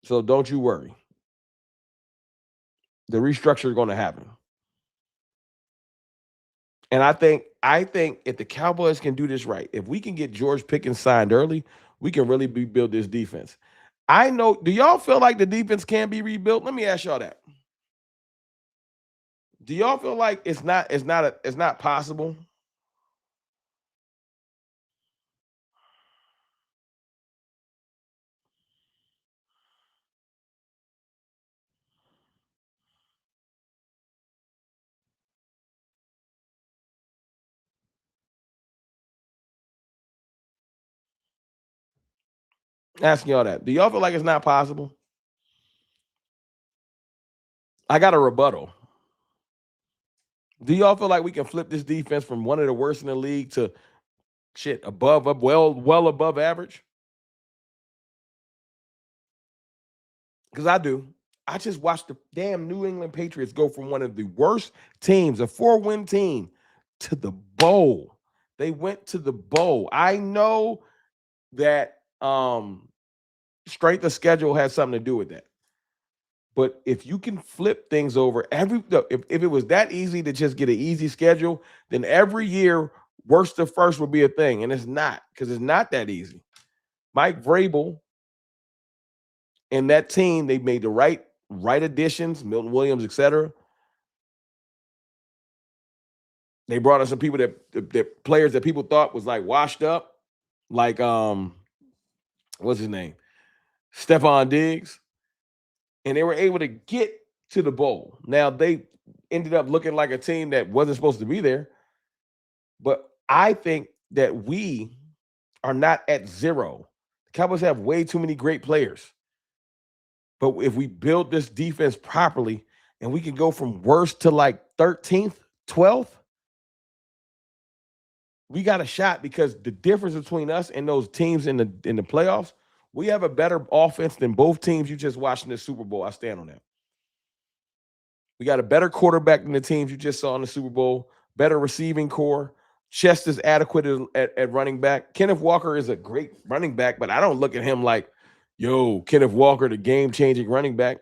S1: So don't you worry. The restructure is going to happen. And I think if the Cowboys can do this right, if we can get George Pickens signed early, we can really rebuild this defense. I know. Do y'all feel like the defense can be rebuilt? Let me ask y'all that. Do y'all feel like it's not possible? Asking y'all that. Do y'all feel like it's not possible? I got a rebuttal. Do y'all feel like we can flip this defense from one of the worst in the league to shit above up well above average? Because I do. I just watched the damn New England Patriots go from one of the worst teams, a 4-win team, to the bowl. They went to the bowl. I know that strength of schedule has something to do with that. But if you can flip things over if it was that easy to just get an easy schedule, then every year worst to first would be a thing. And it's not, because it's not that easy. Mike Vrabel and that team, they made the right additions, Milton Williams, etc. They brought in some people that players that people thought was like washed up, like what's his name? Stephon Diggs. And they were able to get to the bowl. Now they ended up looking like a team that wasn't supposed to be there. But I think that we are not at zero. The Cowboys have way too many great players. But if we build this defense properly and we can go from worst to like 13th, 12th, we got a shot, because the difference between us and those teams in the playoffs, we have a better offense than both teams you just watched in the Super Bowl. I stand on that. We got a better quarterback than the teams you just saw in the Super Bowl, better receiving core. Chest is adequate at running back. Kenneth Walker is a great running back, but I don't look at him like, yo, Kenneth Walker, the game-changing running back.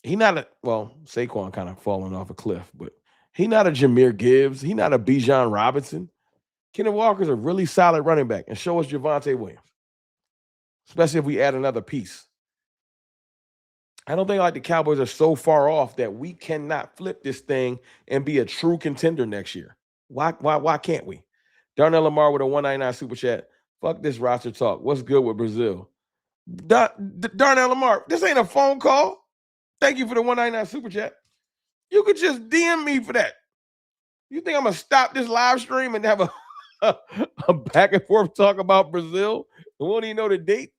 S1: He not Saquon kind of falling off a cliff, but he not a Jahmyr Gibbs. He not a Bijan Robinson. Kenneth Walker's a really solid running back, and so is Javonte Williams, especially if we add another piece. I don't think like the Cowboys are so far off that we cannot flip this thing and be a true contender next year. Why can't we? Darnell Lamar with a 199 super chat. Fuck this roster talk. What's good with Brazil? Darnell Lamar, this ain't a phone call. Thank you for the 199 super chat. You could just DM me for that. You think I'm gonna stop this live stream and have a back and forth talk about Brazil? And won't even know the date?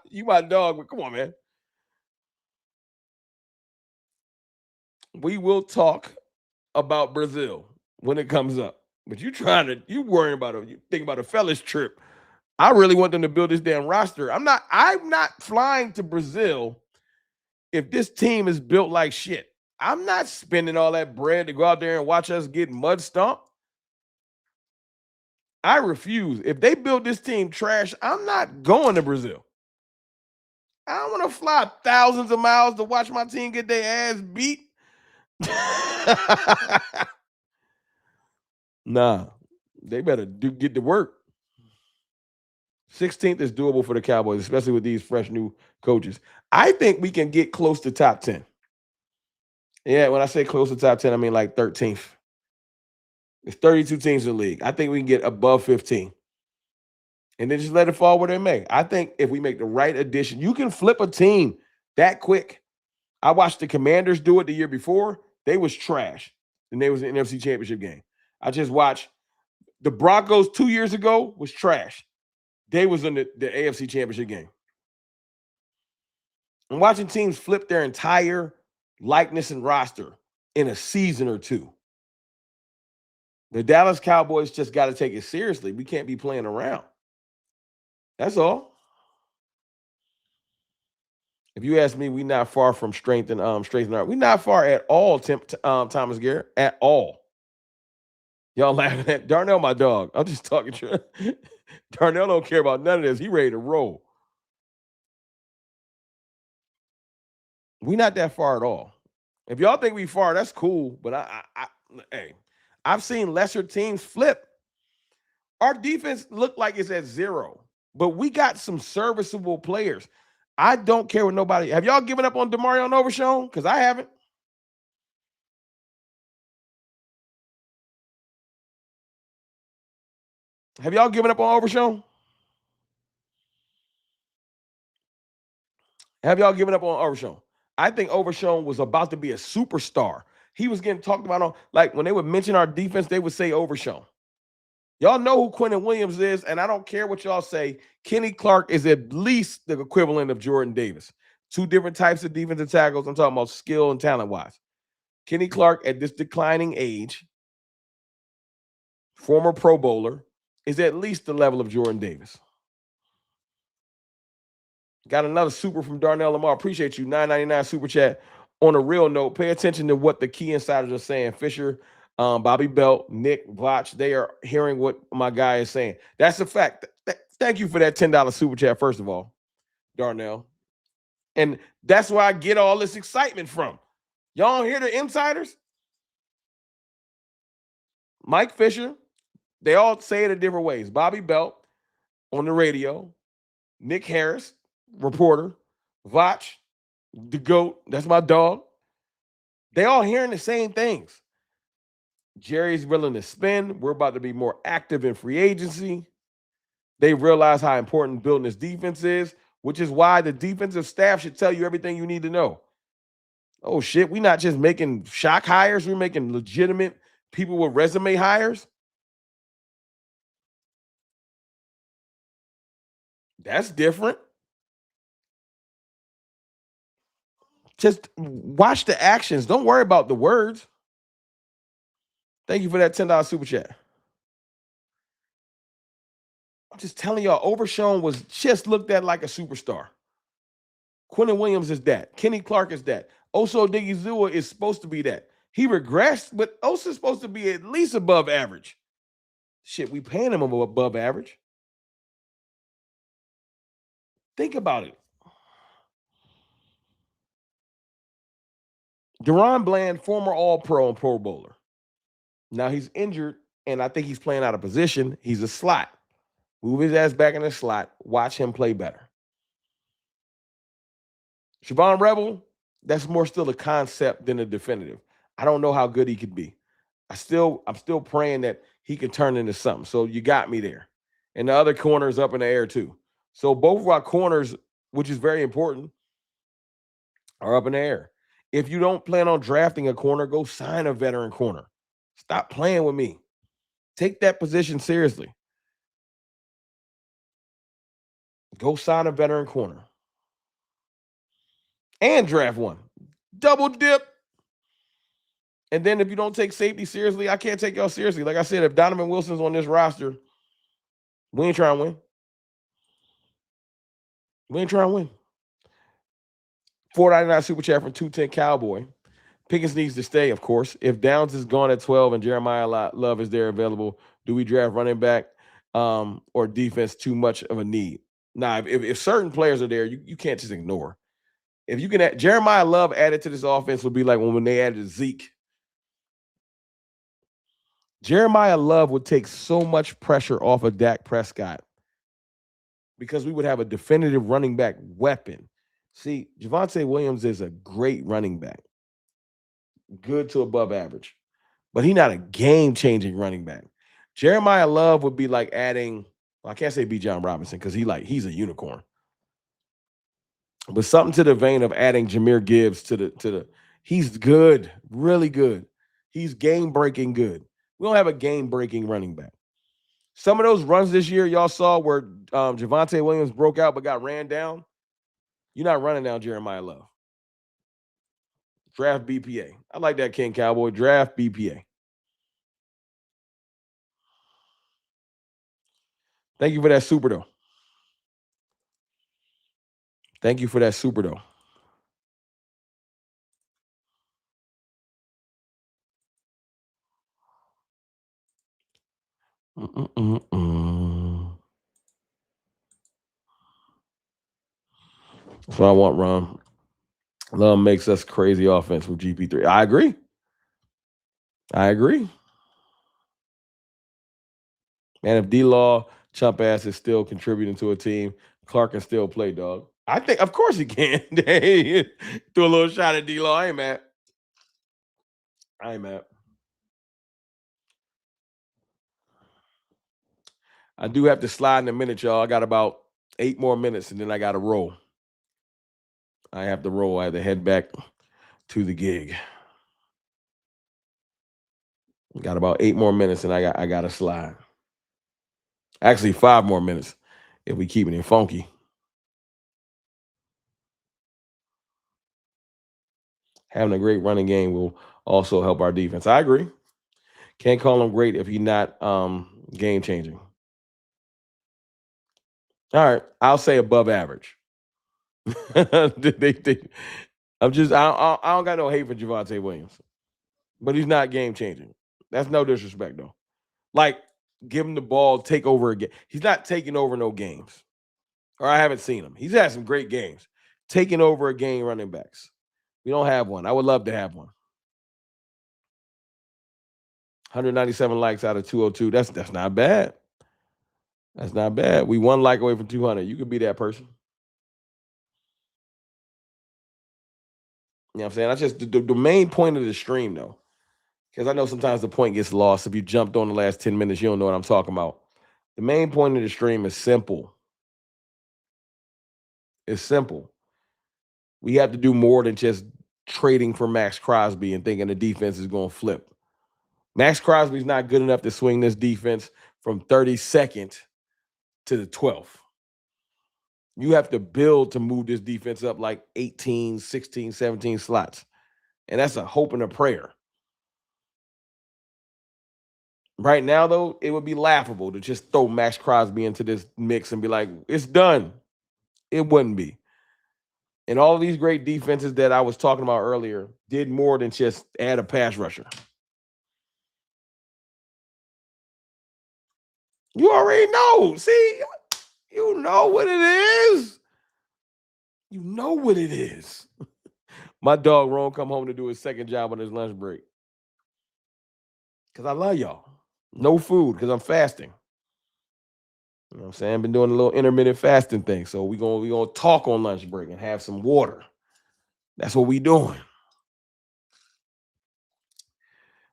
S1: You my dog, but come on, man. We will talk about Brazil when it comes up. But you worrying about you think about a fellas trip. I really want them to build this damn roster. I'm not flying to Brazil if this team is built like shit. I'm not spending all that bread to go out there and watch us get mud stomped. I refuse. If they build this team trash, I'm not going to Brazil. I don't want to fly thousands of miles to watch my team get their ass beat. Nah, they better get to work. 16th is doable for the Cowboys, especially with these fresh new coaches. I think we can get close to top 10. Yeah, when I say close to top 10, I mean like 13th. There's 32 teams in the league. I think we can get above 15. And then just let it fall where they may. I think if we make the right addition, you can flip a team that quick. I watched the Commanders do it the year before. They was trash. And they was in the NFC Championship game. I just watched the Broncos 2 years ago was trash. They was in the AFC Championship game. I'm watching teams flip their entire likeness and roster in a season or two. The Dallas Cowboys just got to take it seriously. We can't be playing around. That's all. If you ask me, we not far from strength and we not far at all, Thomas Garrett, at all. Y'all laughing at Darnell, my dog. I'm just talking to Darnell don't care about none of this. He ready to roll. We not that far at all. If y'all think we far, that's cool. But hey, I've seen lesser teams flip. Our defense looked like it's at 0, but we got some serviceable players. I don't care what nobody. Have y'all given up on Demarion Overshown? Because I haven't. Have y'all given up on Overshown? Have y'all given up on Overshown? I think Overshown was about to be a superstar. He was getting talked about on, like, when they would mention our defense, they would say Overshown. Y'all know who Quentin Williams is, and I don't care what y'all say. Kenny Clark is at least the equivalent of Jordan Davis. Two different types of defensive tackles. I'm talking about skill and talent-wise. Kenny Clark, at this declining age, former Pro Bowler, is at least the level of Jordan Davis. Got another super from Darnell Lamar. Appreciate you. $9.99 super chat. On a real note, pay attention to what the key insiders are saying. Fisher, Bobby Belt, Nick, Vach, they are hearing what my guy is saying. That's a fact. Thank you for that $10 super chat, first of all, Darnell. And that's where I get all this excitement from. Y'all don't hear the insiders? Mike Fisher, they all say it in different ways. Bobby Belt on the radio, Nick Harris, reporter, Vach, the GOAT, that's my dog. They all hearing the same things. Jerry's willing to spend. We're about to be more active in free agency. They realize how important building this defense is, which is why the defensive staff should tell you everything you need to know. Oh, shit, we're not just making shock hires. We're making legitimate people with resume hires. That's different. Just watch the actions. Don't worry about the words. Thank you for that $10 super chat. I'm just telling y'all, Overshown was just looked at like a superstar. Quentin Williams is that. Kenny Clark is that. Oso Odigizua is supposed to be that. He regressed, but Osa's supposed to be at least above average. Shit, we paying him above average. Think about it. Deron Bland, former All-Pro and Pro Bowler. Now he's injured, and I think he's playing out of position. He's a slot. Move his ass back in the slot. Watch him play better. Siobhan Rebel, that's more still a concept than a definitive. I don't know how good he could be. I'm still praying that he can turn into something. So you got me there. And the other corner is up in the air too. So both of our corners, which is very important, are up in the air. If you don't plan on drafting a corner, go sign a veteran corner. Stop playing with me. Take that position seriously. Go sign a veteran corner and draft one. Double dip. And then if you don't take safety seriously, I can't take y'all seriously. Like I said, if Donovan Wilson's on this roster, we ain't trying to win. We ain't trying to win. $4.99 super chat from 210 Cowboy. Pickens needs to stay, of course. If Downs is gone at 12 and Jeremiah Love is there available, do we draft running back or defense too much of a need? Now, if certain players are there, you can't just ignore. If you can add, Jeremiah Love added to this offense would be like when they added Zeke. Jeremiah Love would take so much pressure off of Dak Prescott because we would have a definitive running back weapon. See, Javonte Williams is a great running back, good to above average, but he's not a game-changing running back. Jeremiah Love would be like adding, well, I can't say B. John Robinson because he's a unicorn, but something to the vein of adding Jahmyr Gibbs to the. He's good, really good. He's game-breaking good. We don't have a game-breaking running back. Some of those runs this year y'all saw where Javonte Williams broke out but got ran down. You're not running down Jeremiah Love. Draft BPA. I like that, King Cowboy. Draft BPA. Thank you for that super, though. Thank you for that super, though. That's what I want, Ron. Love makes us crazy offense with GP3. I agree. Man, if D-Law, chump ass, is still contributing to a team, Clark can still play, dog. I think, of course he can. Hey, do a little shot at D-Law. I ain't mad. I do have to slide in a minute, y'all. I got about 8 more minutes, and then I got to roll. I have to roll. I have to head back to the gig. Got about 8 more minutes, and I got to slide. Actually, 5 more minutes if we keep it funky. Having a great running game will also help our defense. I agree. Can't call him great if he's not game changing. All right, I'll say above average. I'm just I don't got no hate for Javonte Williams, but he's not game changing. That's no disrespect though. Like give him the ball, take over again. He's not taking over no games, or I haven't seen him. He's had some great games, taking over a game running backs. We don't have one. I would love to have one. 197 likes out of 202. That's not bad. That's not bad. We one like away from 200. You could be that person. You know what I'm saying? That's just the main point of the stream, though. Because I know sometimes the point gets lost. If you jumped on the last 10 minutes, you don't know what I'm talking about. The main point of the stream is simple. It's simple. We have to do more than just trading for Maxx Crosby and thinking the defense is going to flip. Maxx Crosby's not good enough to swing this defense from 32nd to the 12th. You have to build to move this defense up like 18, 16, 17 slots. And that's a hope and a prayer. Right now, though, it would be laughable to just throw Maxx Crosby into this mix and be like, it's done. It wouldn't be. And all of these great defenses that I was talking about earlier did more than just add a pass rusher. You already know. See, you know what it is. You know what it is. My dog Ron come home to do his second job on his lunch break. Because I love y'all. No food because I'm fasting. You know what I'm saying? I've been doing a little intermittent fasting thing. So we're gonna talk on lunch break and have some water. That's what we doing.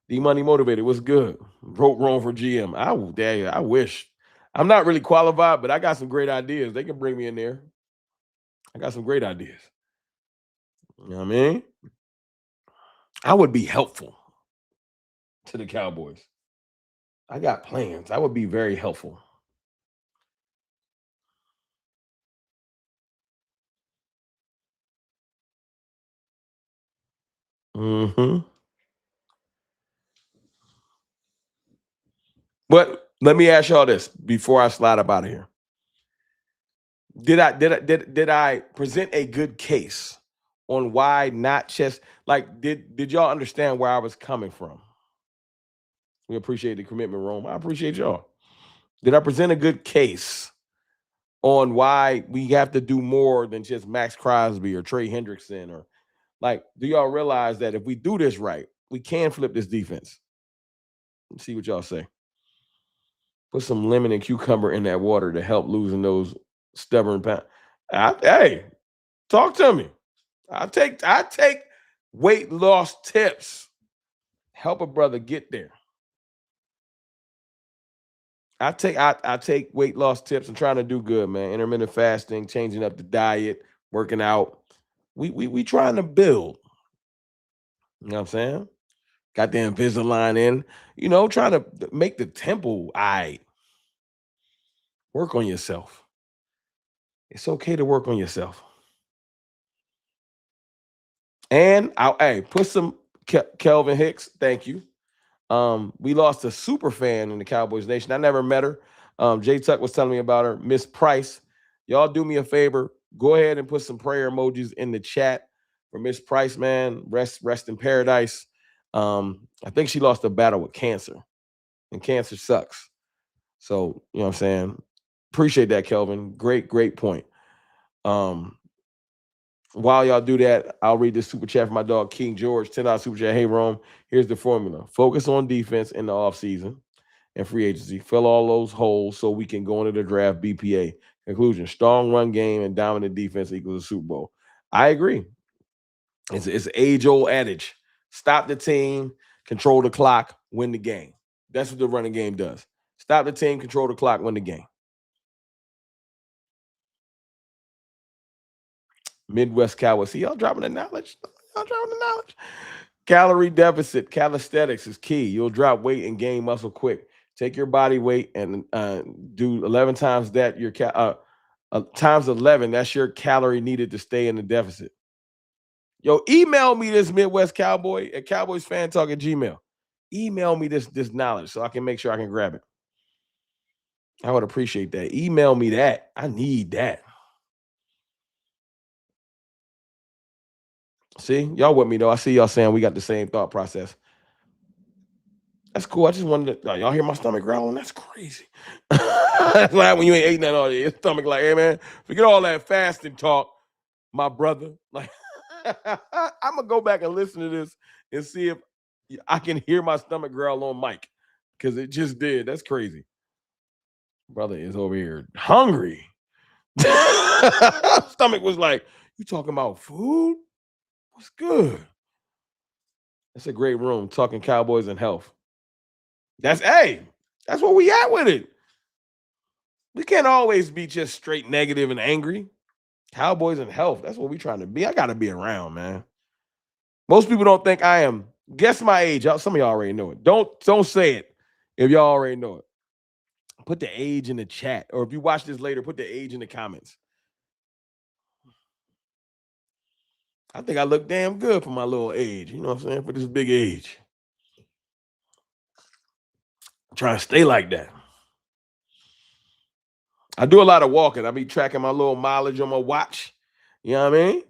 S1: D-Money Motivated, what's good? Broke wrong for GM. I wish. I'm not really qualified, but I got some great ideas. They can bring me in there. I got some great ideas. You know what I mean? I would be helpful to the Cowboys. I got plans. I would be very helpful. Hmm. But let me ask y'all this before I slide up out of here. Did I present a good case on why not just like did y'all understand where I was coming from? We appreciate the commitment, Rome. I appreciate y'all. Did I present a good case on why we have to do more than just Max Crosby or Trey Hendrickson or like? Do y'all realize that if we do this right, we can flip this defense? Let's see what y'all say. Put some lemon and cucumber in that water to help losing those stubborn pounds. Hey, talk to me. I take weight loss tips. Help a brother get there. I take weight loss tips and trying to do good, man. Intermittent fasting, changing up the diet, working out. We trying to build. You know what I'm saying? Got the Invisalign in. Trying to make the temple. I work on yourself. It's okay to work on yourself. And hey, put some Kelvin Hicks. Thank you. We lost a super fan in the Cowboys Nation. I never met her. Jay Tuck was telling me about her. Miss Price. Y'all do me a favor. Go ahead and put some prayer emojis in the chat for Miss Price, man. Rest in paradise. I think she lost a battle with cancer, and cancer sucks. So, you know what I'm saying? Appreciate that, Kelvin. Great point. Um, while y'all do that, I'll read this super chat from my dog King George. $10 super chat. Hey, Rome, here's the formula. Focus on defense in the offseason and free agency. Fill all those holes so we can go into the draft BPA. Conclusion: strong run game and dominant defense equals a Super Bowl. I agree. It's an age-old adage. Stop the team, control the clock, win the game. That's what the running game does. Stop the team, control the clock, win the game. Midwest Cowboys. See, y'all dropping the knowledge. Y'all dropping the knowledge. Calorie deficit, calisthenics is key. You'll drop weight and gain muscle quick. Take your body weight and do 11 times that. Times 11. That's your calorie needed to stay in the deficit. Yo, email me this Midwest Cowboy at Cowboys Fan Talk at Gmail. Email me this knowledge so I can make sure I can grab it. I would appreciate that. Email me that. I need that. See, y'all with me though. I see y'all saying we got the same thought process. That's cool. I just wanted to, y'all hear my stomach growling? That's crazy. That's like when you ain't ate nothing all day. Your stomach like, hey man, forget all that fasting talk, my brother. Like, I'm gonna go back and listen to this and see if I can hear my stomach growl on mic because it just did. That's crazy. Brother is over here hungry. Stomach was like, you talking about food? What's good? That's a great room talking Cowboys and health. Hey, that's where we at with it. We can't always be just straight negative and angry. Cowboys and health. That's what we trying to be. I gotta be around, man. Most people don't think I am. Guess my age. Some of y'all already know it. Don't say it if y'all already know it. Put the age in the chat. Or if you watch this later, put the age in the comments. I think I look damn good for my little age. You know what I'm saying? For this big age. I'm trying to stay like that. I do a lot of walking. I be tracking my little mileage on my watch. You know what I mean?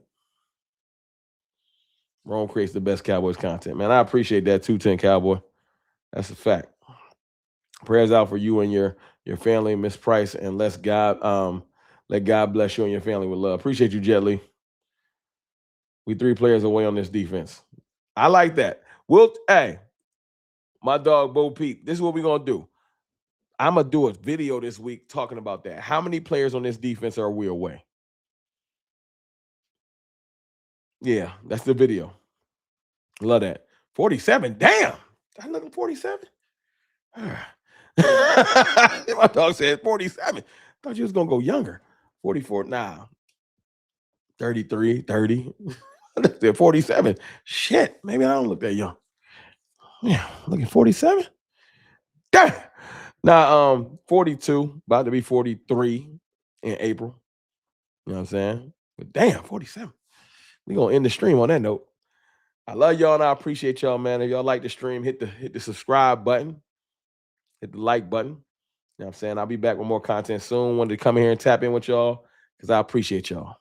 S1: Rome creates the best Cowboys content, man. I appreciate that 210 Cowboy. That's a fact. Prayers out for you and your family, Miss Price, and let God bless you and your family with love. Appreciate you, Jet Li. We 3 players away on this defense. I like that. Hey, my dog Bo Peep. This is what we're gonna do. I'm gonna do a video this week talking about that. How many players on this defense are we away? Yeah, that's the video. Love that. 47. Damn. I look at 47. My dog said 47. Thought you was gonna go younger. 44. Nah, 33, 30. I looked at 47. Shit. Maybe I don't look that young. Yeah, look at 47. Damn. Now 42, about to be 43 in April. You know what I'm saying? But damn, 47. We gonna end the stream on that note. I love y'all and I appreciate y'all, man. If y'all like the stream, hit the subscribe button, hit the like button. You know what I'm saying? I'll be back with more content soon. Wanted to come in here and tap in with y'all because I appreciate y'all.